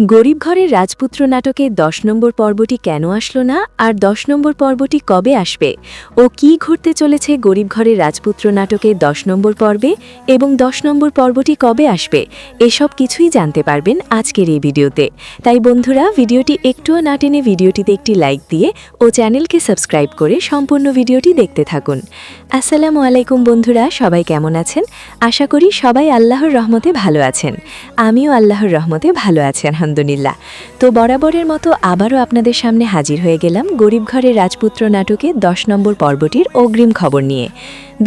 গরিব ঘরের রাজপুত্র নাটকে ১০ নম্বর পর্বটি কেন আসলো না আর ১০ নম্বর পর্বটি কবে আসবে ও কি ঘটতে চলেছে গরিব ঘরের রাজপুত্র নাটকে ১০ নম্বর পর্বে এবং ১০ নম্বর পর্বটি কবে আসবে এসব কিছুই জানতে পারবেন আজকের এই ভিডিওতে। তাই বন্ধুরা, ভিডিওটি একটুও না টেনে ভিডিওটিতে একটি লাইক দিয়ে ও চ্যানেলকে সাবস্ক্রাইব করে সম্পূর্ণ ভিডিওটি দেখতে থাকুন। আসসালামু আলাইকুম বন্ধুরা, সবাই কেমন আছেন? আশা করি সবাই আল্লাহর রহমতে ভালো আছেন। আমিও আল্লাহর রহমতে ভালো আছি আলহামদুলিল্লাহ। তো বরাবরের মতো আবারও আপনাদের সামনে হাজির হয়ে গেলাম গরিব ঘরের রাজপুত্র নাটকে ১০ নম্বর পর্বটির অগ্রিম খবর নিয়ে।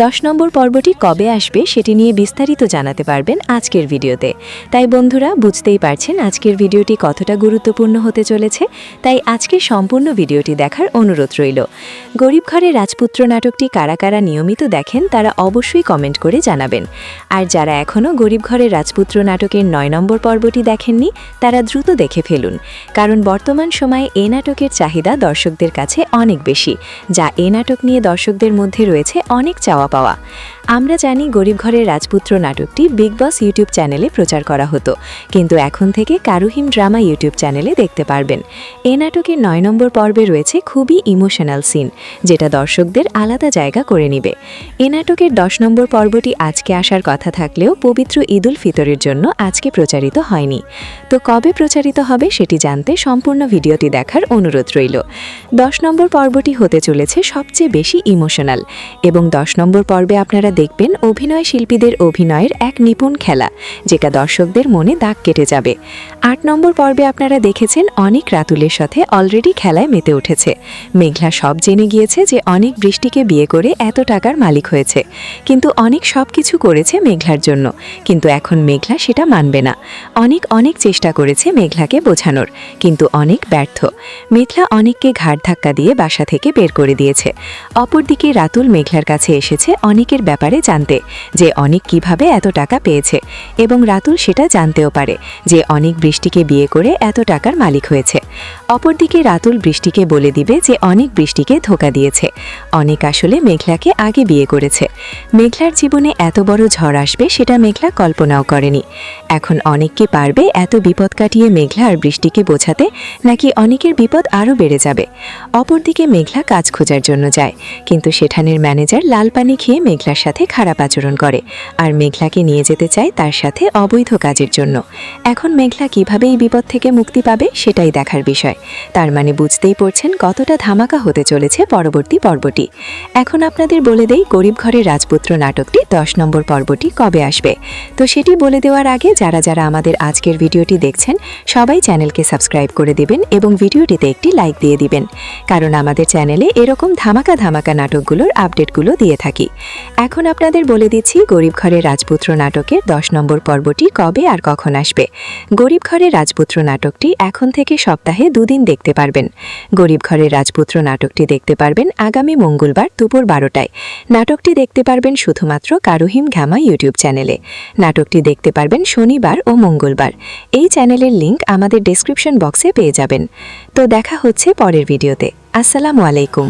১০ নম্বর পর্বটি কবে আসবে সেটি নিয়ে বিস্তারিত জানাতে পারবেন আজকের ভিডিওতে। তাই বন্ধুরা, বুঝতেই পারছেন আজকের ভিডিওটি কতটা গুরুত্বপূর্ণ হতে চলেছে, তাই আজকের সম্পূর্ণ ভিডিওটি দেখার অনুরোধ রইল। গরিব ঘরের রাজপুত্র নাটকটি কারা কারা নিয়মিত দেখেন তারা অবশ্যই কমেন্ট করে জানাবেন। আর যারা এখনও গরিব ঘরের রাজপুত্র নাটকের ৯ নম্বর পর্বটি দেখেননি তারা দ্রুত দেখে ফেলুন, কারণ বর্তমান সময়ে এ নাটকের চাহিদা দর্শকদের কাছে অনেক বেশি, যা এ নাটক নিয়ে দর্শকদের মধ্যে রয়েছে অনেক চাওয়া পাওয়া। আমরা জানি গরিব ঘরের রাজপুত্র নাটকটি বিগ বস ইউটিউব চ্যানেলে প্রচার করা হতো, কিন্তু এখন থেকে কারুহিম ড্রামা ইউটিউব চ্যানেলে দেখতে পারবেন। এ নাটকের ৯ নম্বর পর্বে রয়েছে খুবই ইমোশনাল সিন, যেটা দর্শকদের আলাদা জায়গা করে নিবে। এ নাটকের ১০ নম্বর পর্বটি আজকে আসার কথা থাকলেও পবিত্র ঈদ উল ফিতরের জন্য আজকে প্রচারিত হয়নি। তো কবে প্রচারিত হবে সেটি জানতে সম্পূর্ণ ভিডিওটি দেখার অনুরোধ রইল। ১০ নম্বর পর্বটি হতে চলেছে সবচেয়ে বেশি ইমোশনাল, এবং ১০ নম্বর পর্বে আপনারা দেখবেন অভিনয় শিল্পীদের অভিনয়ের এক নিপুণ খেলা, যেটা দর্শকদের মনে দাগ কেটে যাবে। ৮ নম্বর পর্বে আপনারা দেখেছেন অনেক রাতুলের সাথে অলরেডি খেলায় মেতে উঠেছে। মেঘলা সব জেনে গিয়েছে যে অনেক বৃষ্টিকে বিয়ে করে এত টাকার মালিক হয়েছে, কিন্তু অনেক সব কিছু করেছে মেঘলার জন্য, কিন্তু এখন মেঘলা সেটা মানবে না। অনেক চেষ্টা করেছে মেঘলাকে বোঝানোর, কিন্তু অনেক ব্যর্থ। মেঘলা অনেককে ঘাড় ধাক্কা দিয়ে বাসা থেকে বের করে দিয়েছে। অপরদিকে রাতুল মেঘলার কাছে এসেছে অনেকের ব্যাপারে জানতে, যে অনেক কিভাবে এত টাকা পেয়েছে, এবং রাতুল সেটা জানতেও পারে যে অনেক বৃষ্টিকে বিয়ে করে এত টাকার মালিক হয়েছে। অপরদিকে রাতুল বৃষ্টিকে বলে দিবে যে অনেক বৃষ্টিকে ধোঁকা দিয়েছে, অনেক আসলে মেঘলাকে আগে বিয়ে করেছে। মেঘলার জীবনে এত বড় ঝড় আসবে সেটা মেঘলা কল্পনাও করেনি। এখন অনেক কি পারবে এত বিপদ কাটিয়ে মেঘলা আর বৃষ্টিকে বোঝাতে, নাকি অনেকের বিপদ আরও বেড়ে যাবে? অপরদিকে মেঘলা কাজ খোঁজার জন্য যায়, কিন্তু সেখানের ম্যানেজার লাল পানি খেয়ে মেঘলার সাথে খারাপ আচরণ করে, আর মেঘলাকে নিয়ে যেতে চায় তার সাথে অবৈধ কাজের জন্য। এখন মেঘলা কিভাবে এই বিপদ থেকে মুক্তি পাবে সেটাই দেখার বিষয়। তার মানে বুঝতেই পারছেন কতটা ধামাকা হতে চলেছে পরবর্তী পর্বটি। এখন আপনাদের বলে দেই গরিব ঘরের রাজপুত্র নাটকটি ১০ নম্বর পর্বটি কবে আসবে। তো সেটি বলে দেওয়ার আগে যারা যারা আমাদের আজকের ভিডিওটি দেখছেন সবাই চ্যানেলকে সাবস্ক্রাইব করে দিবেন এবং ভিডিওটিতে একটি লাইক দিয়ে দিবেন, কারণ আমাদের চ্যানেলে এরকম ধামাকা ধামাকা নাটকগুলোর আপডেটগুলো দিয়ে থাকি। এখন আপনাদের বলে দিচ্ছি গরিব ঘরের রাজপুত্র নাটকের ১০ নম্বর পর্বটি কবে আর কখন আসবে। গরিব ঘরের রাজপুত্র নাটকটি এখন থেকে সপ্তাহে ২ দিন দেখতে পারবেন। গরিব ঘরের রাজপুত্র নাটকটি দেখতে পারবেন আগামী মঙ্গলবার দুপুর ১২টায়। নাটকটি দেখতে পারবেন শুধুমাত্র কারুহিম ড্রামা ইউটিউব চ্যানেলে। নাটকটি দেখতে পারবেন শনিবার ও মঙ্গলবার। এই চ্যানেলের লিংক আমাদের ডেসক্রিপশন বক্সে পেয়ে যাবেন। তো দেখা হচ্ছে পরের ভিডিওতে। আসসালামু আলাইকুম।